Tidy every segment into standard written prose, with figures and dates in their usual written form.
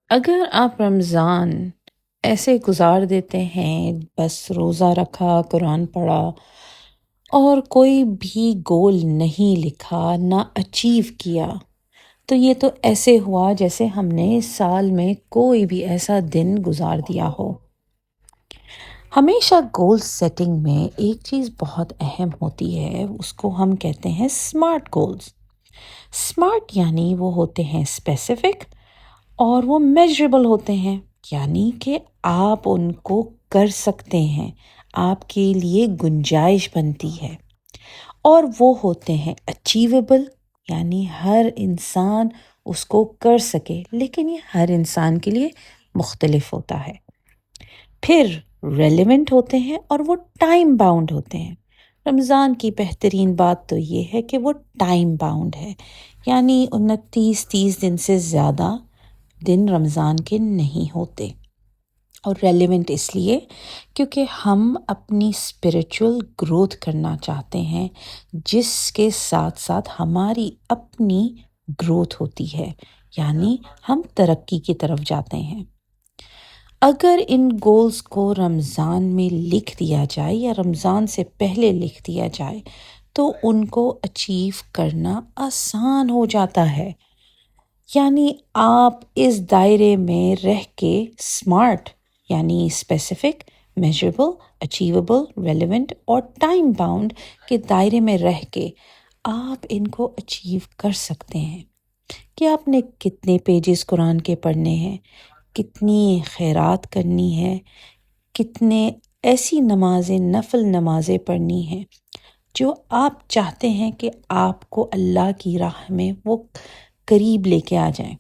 اگر آپ رمضان ایسے گزار دیتے ہیں، بس روزہ رکھا، قرآن پڑھا اور کوئی بھی گول نہیں لکھا، نہ اچیو کیا، تو یہ تو ایسے ہوا جیسے ہم نے سال میں کوئی بھی ایسا دن گزار دیا ہو۔ ہمیشہ گول سیٹنگ میں ایک چیز بہت اہم ہوتی ہے، اس کو ہم کہتے ہیں سمارٹ گولز۔ سمارٹ یعنی وہ ہوتے ہیں اسپیسیفک اور وہ میجریبل ہوتے ہیں، یعنی کہ آپ ان کو کر سکتے ہیں، آپ کے لیے گنجائش بنتی ہے۔ اور وہ ہوتے ہیں اچیویبل، یعنی ہر انسان اس کو کر سکے، لیکن یہ ہر انسان کے لیے مختلف ہوتا ہے۔ پھر ریلیونٹ ہوتے ہیں اور وہ ٹائم باؤنڈ ہوتے ہیں۔ رمضان کی بہترین بات تو یہ ہے کہ وہ ٹائم باؤنڈ ہے، یعنی 29-30 دن سے زیادہ دن رمضان کے نہیں ہوتے۔ اور ریلیونٹ اس لیے کیونکہ ہم اپنی اسپریچول گروتھ کرنا چاہتے ہیں، جس کے ساتھ ساتھ ہماری اپنی گروتھ ہوتی ہے، یعنی ہم ترقی کی طرف جاتے ہیں۔ اگر ان گولز کو رمضان میں لکھ دیا جائے یا رمضان سے پہلے لکھ دیا جائے تو ان کو اچیو کرنا آسان ہو جاتا ہے۔ یعنی آپ اس دائرے میں رہ کے سمارٹ یعنی اسپیسیفک، میجریبل، اچیویبل، ریلیونٹ اور ٹائم باؤنڈ کے دائرے میں رہ کے آپ ان کو اچیو کر سکتے ہیں کہ آپ نے کتنے پیجز قرآن کے پڑھنے ہیں، کتنی خیرات کرنی ہے، کتنے ایسی نمازیں، نفل نمازیں پڑھنی ہیں جو آپ چاہتے ہیں کہ آپ کو اللہ کی راہ میں وہ قریب لے کے آ جائیں۔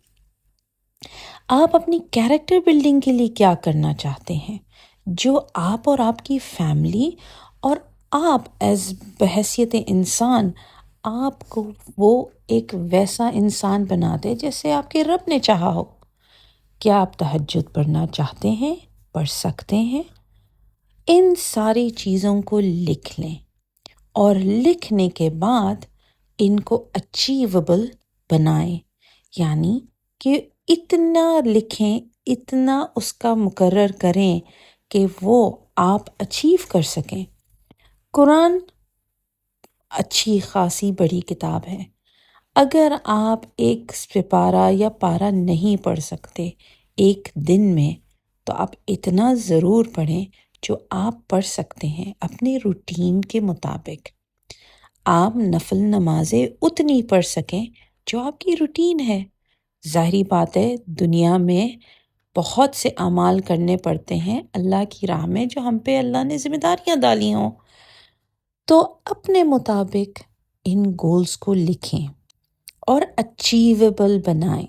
آپ اپنی کیریکٹر بلڈنگ کے لیے کیا کرنا چاہتے ہیں جو آپ اور آپ کی فیملی اور آپ ایز بحیثیت انسان آپ کو وہ ایک ویسا انسان بنا دے جیسے آپ کے رب نے چاہا ہو۔ کیا آپ تہجد پڑھنا چاہتے ہیں؟ پڑھ سکتے ہیں؟ ان ساری چیزوں کو لکھ لیں اور لکھنے کے بعد ان کو اچیویبل بنائیں، یعنی کہ اتنا لکھیں، اتنا اس کا مقرر کریں کہ وہ آپ اچیو کر سکیں۔ قرآن اچھی خاصی بڑی کتاب ہے۔ اگر آپ ایک سپارہ یا پارہ نہیں پڑھ سکتے ایک دن میں تو آپ اتنا ضرور پڑھیں جو آپ پڑھ سکتے ہیں اپنے روٹین کے مطابق۔ آپ نفل نمازیں اتنی پڑھ سکیں جو آپ کی روٹین ہے۔ ظاہری بات ہے دنیا میں بہت سے اعمال کرنے پڑتے ہیں اللہ کی راہ میں جو ہم پہ اللہ نے ذمہ داریاں ڈالی ہوں، تو اپنے مطابق ان گولز کو لکھیں اور اچیویبل بنائیں۔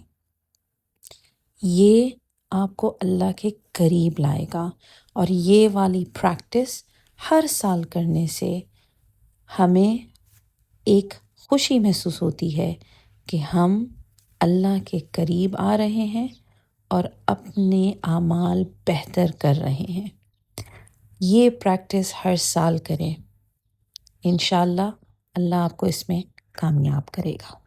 یہ آپ کو اللہ کے قریب لائے گا، اور یہ والی پریکٹس ہر سال کرنے سے ہمیں ایک خوشی محسوس ہوتی ہے کہ ہم اللہ کے قریب آ رہے ہیں اور اپنے اعمال بہتر کر رہے ہیں۔ یہ پریکٹس ہر سال کریں، انشاءاللہ اللہ آپ کو اس میں کامیاب کرے گا۔